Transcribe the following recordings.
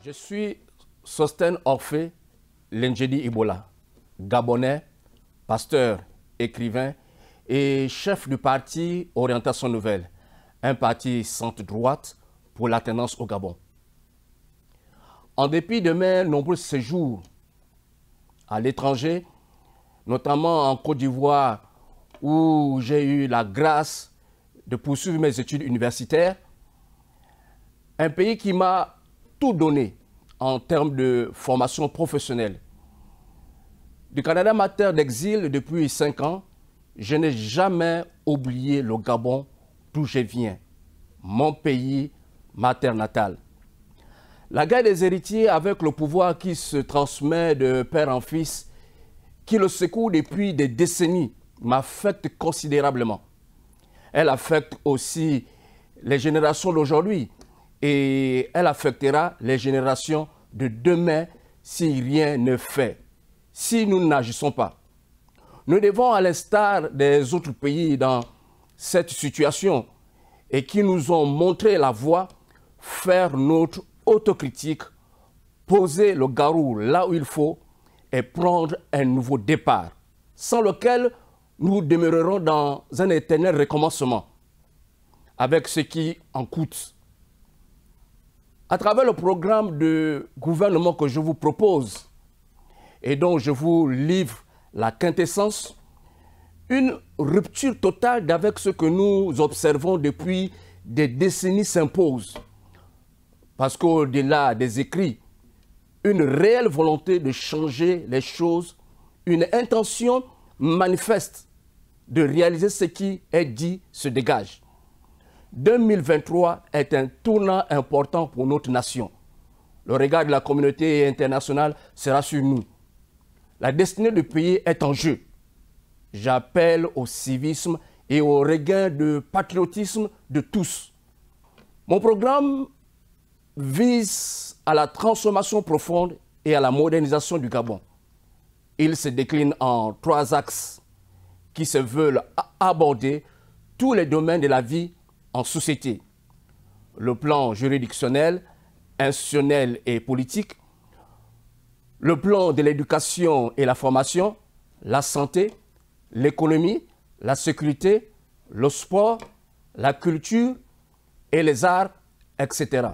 Je suis Sostène Orphée Lenjedi Ibola, Gabonais, pasteur, écrivain et chef du parti Orientation Nouvelle, un parti centre-droite pour l'alternance au Gabon. En dépit de mes nombreux séjours à l'étranger, notamment en Côte d'Ivoire, où j'ai eu la grâce de poursuivre mes études universitaires, un pays qui m'a tout donné en termes de formation professionnelle. Du Canada, ma terre d'exil depuis 5 ans, je n'ai jamais oublié le Gabon d'où je viens, mon pays, ma terre natale. La guerre des héritiers avec le pouvoir qui se transmet de père en fils, qui le secoue depuis des décennies, m'affecte considérablement. Elle affecte aussi les générations d'aujourd'hui et elle affectera les générations de demain si rien ne fait, si nous n'agissons pas. Nous devons, à l'instar des autres pays dans cette situation et qui nous ont montré la voie, faire notre autocritique, poser le garrot là où il faut et prendre un nouveau départ, sans lequel nous demeurerons dans un éternel recommencement, avec ce qui en coûte. À travers le programme de gouvernement que je vous propose et dont je vous livre la quintessence, une rupture totale d'avec ce que nous observons depuis des décennies s'impose. Parce qu'au-delà des écrits, une réelle volonté de changer les choses, une intention manifeste de réaliser ce qui est dit se dégage. 2023 est un tournant important pour notre nation. Le regard de la communauté internationale sera sur nous. La destinée du pays est en jeu. J'appelle au civisme et au regain de patriotisme de tous. Mon programme vise à la transformation profonde et à la modernisation du Gabon. Il se décline en 3 axes qui se veulent aborder tous les domaines de la vie en société. Le plan juridictionnel, institutionnel et politique, le plan de l'éducation et la formation, la santé, l'économie, la sécurité, le sport, la culture et les arts, etc.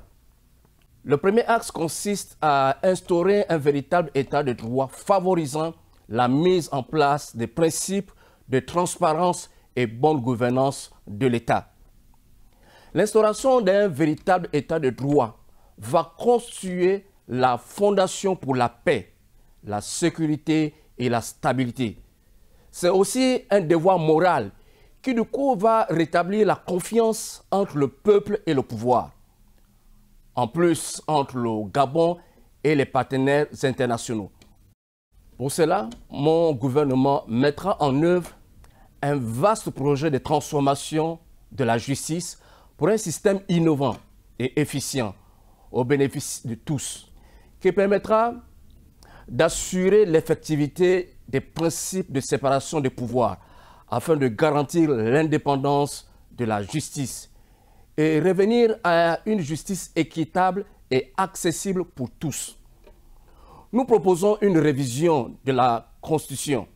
Le premier axe consiste à instaurer un véritable état de droit favorisant la mise en place des principes de transparence et bonne gouvernance de l'État. L'instauration d'un véritable état de droit va constituer la fondation pour la paix, la sécurité et la stabilité. C'est aussi un devoir moral qui du coup va rétablir la confiance entre le peuple et le pouvoir. En plus, entre le Gabon et les partenaires internationaux. Pour cela, mon gouvernement mettra en œuvre un vaste projet de transformation de la justice pour un système innovant et efficient au bénéfice de tous, qui permettra d'assurer l'effectivité des principes de séparation des pouvoirs afin de garantir l'indépendance de la justice et revenir à une justice équitable et accessible pour tous. Nous proposons une révision de la Constitution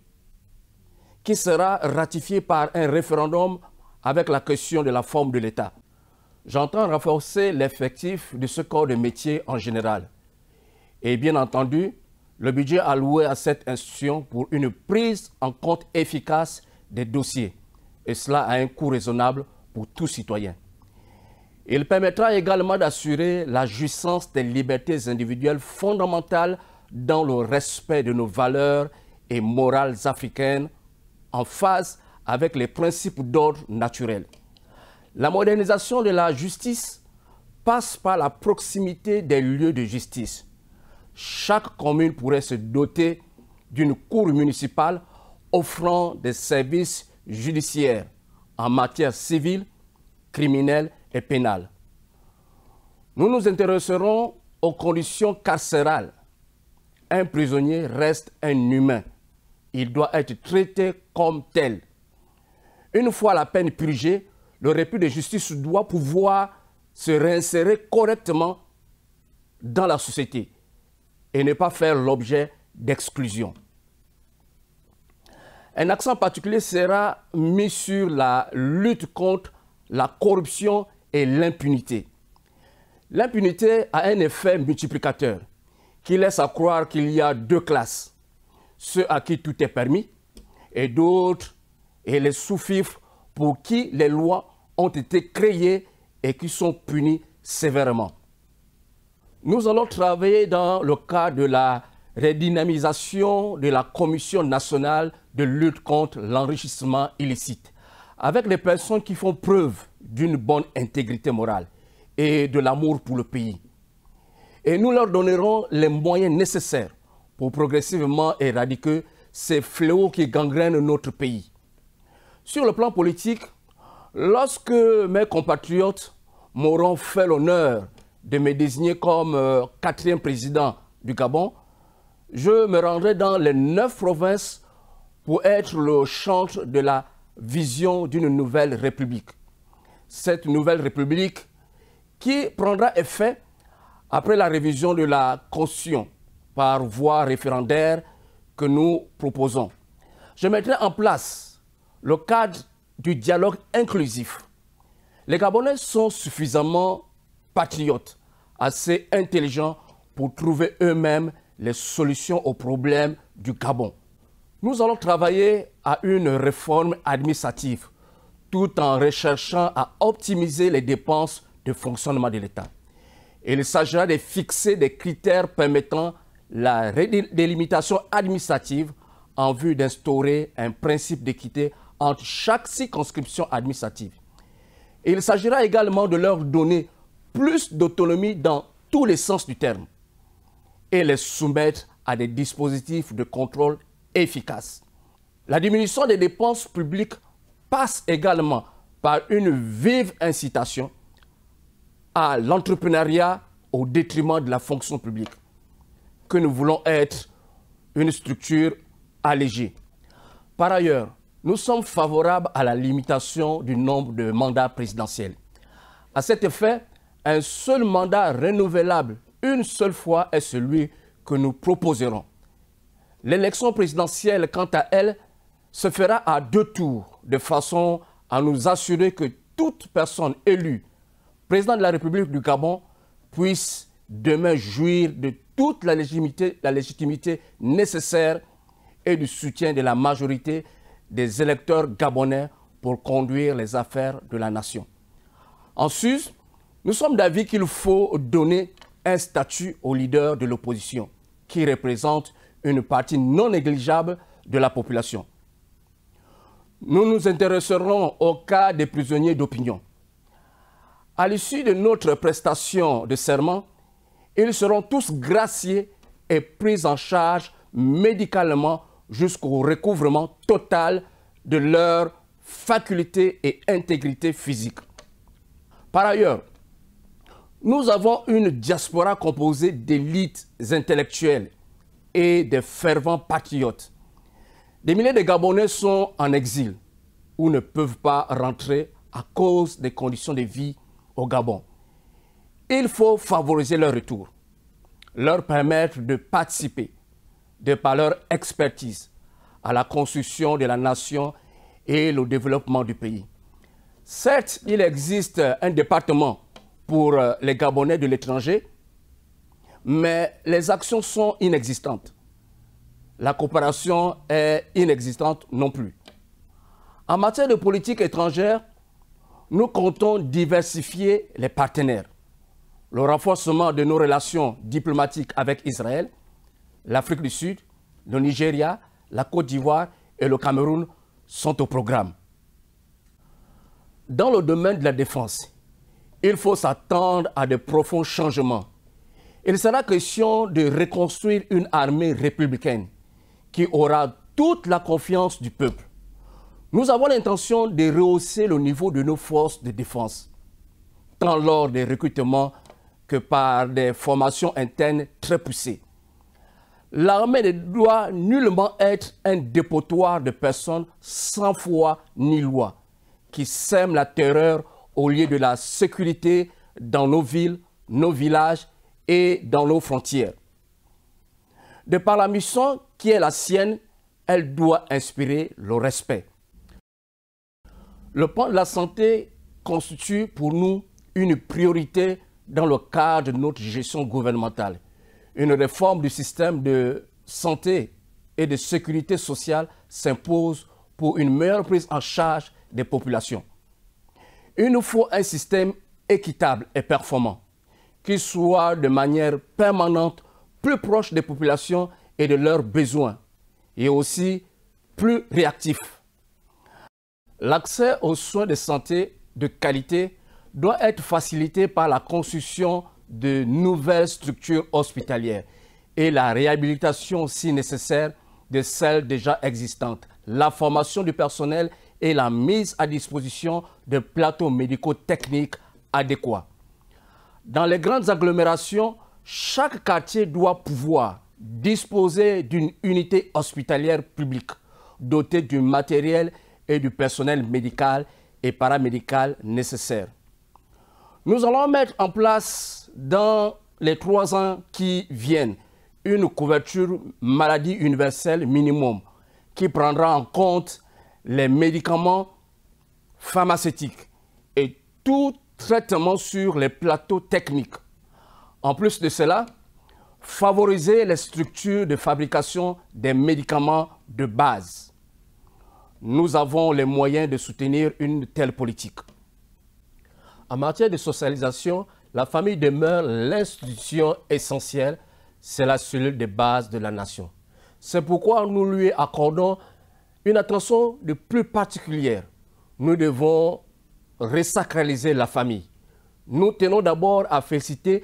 qui sera ratifiée par un référendum avec la question de la forme de l'État. J'entends renforcer l'effectif de ce corps de métier en général. Et bien entendu, le budget alloué à cette institution pour une prise en compte efficace des dossiers, et cela à un coût raisonnable pour tout citoyen. Il permettra également d'assurer la jouissance des libertés individuelles fondamentales dans le respect de nos valeurs et morales africaines en phase avec les principes d'ordre naturel. La modernisation de la justice passe par la proximité des lieux de justice. Chaque commune pourrait se doter d'une cour municipale offrant des services judiciaires en matière civile, criminelle et pénale. Nous nous intéresserons aux conditions carcérales. Un prisonnier reste un humain. Il doit être traité comme tel. Une fois la peine purgée, le répit de justice doit pouvoir se réinsérer correctement dans la société et ne pas faire l'objet d'exclusion. Un accent particulier sera mis sur la lutte contre la corruption et l'impunité. L'impunité a un effet multiplicateur qui laisse à croire qu'il y a deux classes, ceux à qui tout est permis et d'autres, et les sous-fifres pour qui les lois ont été créées et qui sont punis sévèrement. Nous allons travailler dans le cadre de la redynamisation de la Commission nationale de lutte contre l'enrichissement illicite, avec les personnes qui font preuve d'une bonne intégrité morale et de l'amour pour le pays. Et nous leur donnerons les moyens nécessaires pour progressivement éradiquer ces fléaux qui gangrènent notre pays. Sur le plan politique, lorsque mes compatriotes m'auront fait l'honneur de me désigner comme quatrième président du Gabon, je me rendrai dans les 9 provinces pour être le chantre de la vision d'une nouvelle république. Cette nouvelle république qui prendra effet après la révision de la Constitution par voie référendaire que nous proposons. Je mettrai en place le cadre du dialogue inclusif. Les Gabonais sont suffisamment patriotes, assez intelligents pour trouver eux-mêmes les solutions aux problèmes du Gabon. Nous allons travailler à une réforme administrative tout en recherchant à optimiser les dépenses de fonctionnement de l'État. Il s'agira de fixer des critères permettant la délimitation administrative en vue d'instaurer un principe d'équité entre chaque circonscription administrative. Il s'agira également de leur donner plus d'autonomie dans tous les sens du terme et les soumettre à des dispositifs de contrôle efficaces. La diminution des dépenses publiques passe également par une vive incitation à l'entrepreneuriat au détriment de la fonction publique, que nous voulons être une structure allégée. Par ailleurs, nous sommes favorables à la limitation du nombre de mandats présidentiels. À cet effet, un seul mandat renouvelable une seule fois est celui que nous proposerons. L'élection présidentielle, quant à elle, se fera à 2 tours, de façon à nous assurer que toute personne élue président de la République du Gabon puisse demain jouir de toute la légitimité nécessaire et du soutien de la majorité des électeurs gabonais pour conduire les affaires de la nation. Ensuite, nous sommes d'avis qu'il faut donner un statut aux leaders de l'opposition, qui représente une partie non négligeable de la population. Nous nous intéresserons au cas des prisonniers d'opinion. À l'issue de notre prestation de serment, ils seront tous graciés et pris en charge médicalement jusqu'au recouvrement total de leur faculté et intégrité physique. Par ailleurs, nous avons une diaspora composée d'élites intellectuelles et de fervents patriotes. Des milliers de Gabonais sont en exil ou ne peuvent pas rentrer à cause des conditions de vie au Gabon. Il faut favoriser leur retour, leur permettre de participer, de par leur expertise, à la construction de la nation et le développement du pays. Certes, il existe un département pour les Gabonais de l'étranger, mais les actions sont inexistantes. La coopération est inexistante non plus. En matière de politique étrangère, nous comptons diversifier les partenaires. Le renforcement de nos relations diplomatiques avec Israël, l'Afrique du Sud, le Nigeria, la Côte d'Ivoire et le Cameroun sont au programme. Dans le domaine de la défense, il faut s'attendre à de profonds changements. Il sera question de reconstruire une armée républicaine qui aura toute la confiance du peuple. Nous avons l'intention de rehausser le niveau de nos forces de défense, tant lors des recrutements que par des formations internes très poussées. L'armée ne doit nullement être un dépotoir de personnes sans foi ni loi, qui sèment la terreur au lieu de la sécurité dans nos villes, nos villages et dans nos frontières. De par la mission qui est la sienne, elle doit inspirer le respect. Le point de la santé constitue pour nous une priorité dans le cadre de notre gestion gouvernementale. Une réforme du système de santé et de sécurité sociale s'impose pour une meilleure prise en charge des populations. Il nous faut un système équitable et performant, qui soit de manière permanente plus proche des populations et de leurs besoins, et aussi plus réactif. L'accès aux soins de santé de qualité doit être facilité par la construction de nouvelles structures hospitalières et la réhabilitation, si nécessaire, de celles déjà existantes, la formation du personnel et la mise à disposition de plateaux médicaux techniques adéquats. Dans les grandes agglomérations, chaque quartier doit pouvoir disposer d'une unité hospitalière publique dotée du matériel et du personnel médical et paramédical nécessaires. Nous allons mettre en place dans les 3 ans qui viennent une couverture maladie universelle minimum qui prendra en compte les médicaments pharmaceutiques et tout traitement sur les plateaux techniques. En plus de cela, favoriser les structures de fabrication des médicaments de base. Nous avons les moyens de soutenir une telle politique. En matière de socialisation, la famille demeure l'institution essentielle, c'est la cellule de base de la nation. C'est pourquoi nous lui accordons une attention de plus particulière. Nous devons resacraliser la famille. Nous tenons d'abord à féliciter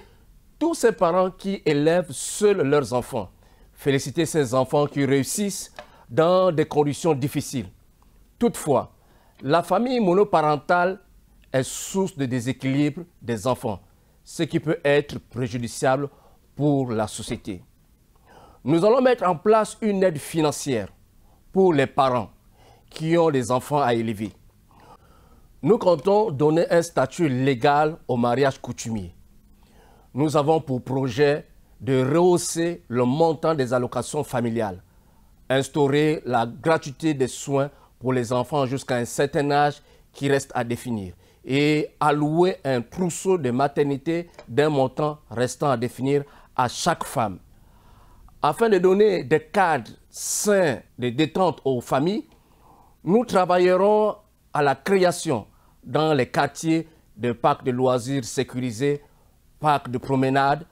tous ces parents qui élèvent seuls leurs enfants. Féliciter ces enfants qui réussissent dans des conditions difficiles. Toutefois, la famille monoparentale est source de déséquilibre des enfants, ce qui peut être préjudiciable pour la société. Nous allons mettre en place une aide financière pour les parents qui ont des enfants à élever. Nous comptons donner un statut légal au mariage coutumier. Nous avons pour projet de rehausser le montant des allocations familiales, instaurer la gratuité des soins pour les enfants jusqu'à un certain âge qui reste à définir et allouer un trousseau de maternité d'un montant restant à définir à chaque femme. Afin de donner des cadres sains de détente aux familles, nous travaillerons à la création dans les quartiers de parcs de loisirs sécurisés, parcs de promenade,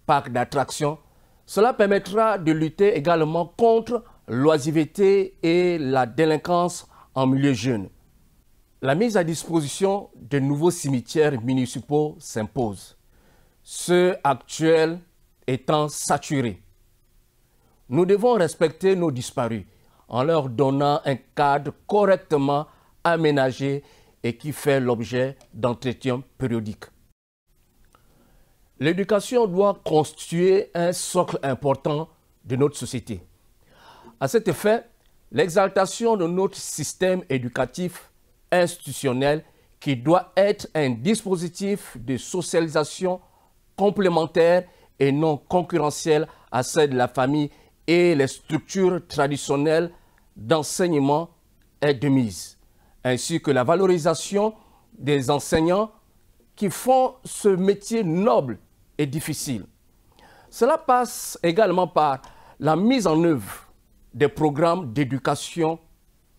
parcs d'attractions. Cela permettra de lutter également contre l'oisiveté et la délinquance en milieu jeune. La mise à disposition de nouveaux cimetières municipaux s'impose, ceux actuels étant saturés. Nous devons respecter nos disparus en leur donnant un cadre correctement aménagé et qui fait l'objet d'entretiens périodiques. L'éducation doit constituer un socle important de notre société. À cet effet, l'exaltation de notre système éducatif institutionnel qui doit être un dispositif de socialisation complémentaire et non concurrentiel à celle de la famille et les structures traditionnelles d'enseignement est de mise, ainsi que la valorisation des enseignants qui font ce métier noble et difficile. Cela passe également par la mise en œuvre des programmes d'éducation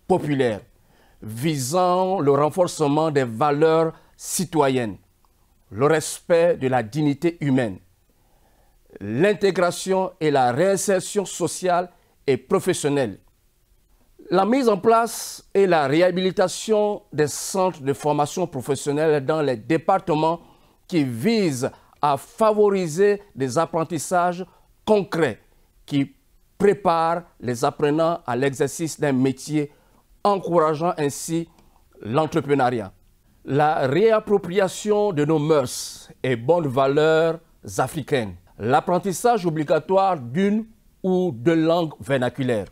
populaire visant le renforcement des valeurs citoyennes, le respect de la dignité humaine, l'intégration et la réinsertion sociale et professionnelle, la mise en place et la réhabilitation des centres de formation professionnelle dans les départements qui visent à favoriser des apprentissages concrets qui préparent les apprenants à l'exercice d'un métier, encourageant ainsi l'entrepreneuriat. La réappropriation de nos mœurs et bonnes valeurs africaines, l'apprentissage obligatoire d'une ou de langues vernaculaires.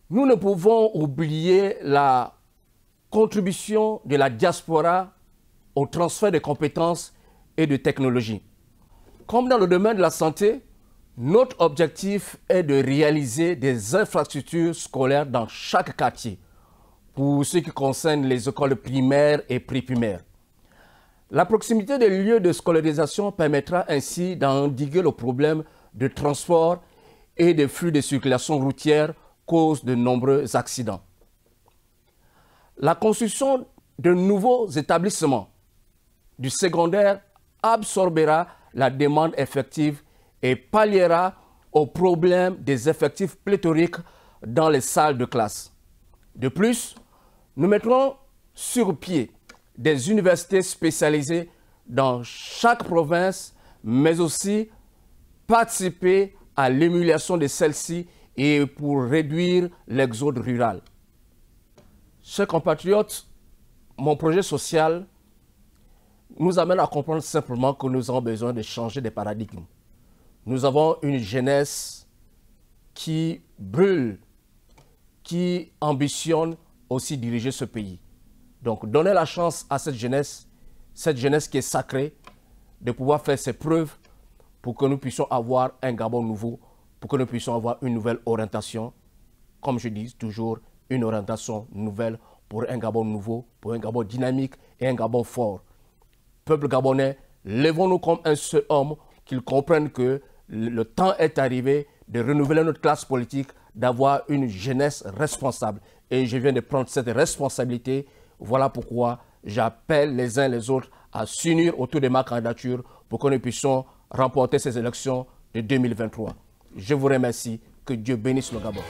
Nous ne pouvons oublier la contribution de la diaspora au transfert de compétences et de technologies. Comme dans le domaine de la santé, notre objectif est de réaliser des infrastructures scolaires dans chaque quartier pour ce qui concerne les écoles primaires et préprimaires. La proximité des lieux de scolarisation permettra ainsi d'endiguer le problème de transport et des flux de circulation routière cause de nombreux accidents. La construction de nouveaux établissements du secondaire absorbera la demande effective et palliera au problème des effectifs pléthoriques dans les salles de classe. De plus, nous mettrons sur pied des universités spécialisées dans chaque province, mais aussi participer à l'émulation de celles-ci et pour réduire l'exode rural. Chers compatriotes, mon projet social nous amène à comprendre simplement que nous avons besoin de changer de paradigme. Nous avons une jeunesse qui brûle, qui ambitionne aussi diriger ce pays. Donc, donner la chance à cette jeunesse qui est sacrée, de pouvoir faire ses preuves pour que nous puissions avoir un Gabon nouveau, pour que nous puissions avoir une nouvelle orientation. Comme je dis toujours, une orientation nouvelle pour un Gabon nouveau, pour un Gabon dynamique et un Gabon fort. Peuple gabonais, levons-nous comme un seul homme, qu'ils comprennent que le temps est arrivé de renouveler notre classe politique, d'avoir une jeunesse responsable. Et je viens de prendre cette responsabilité. Voilà pourquoi j'appelle les uns les autres à s'unir autour de ma candidature pour que nous puissions remporter ces élections de 2023. Je vous remercie. Que Dieu bénisse le Gabon.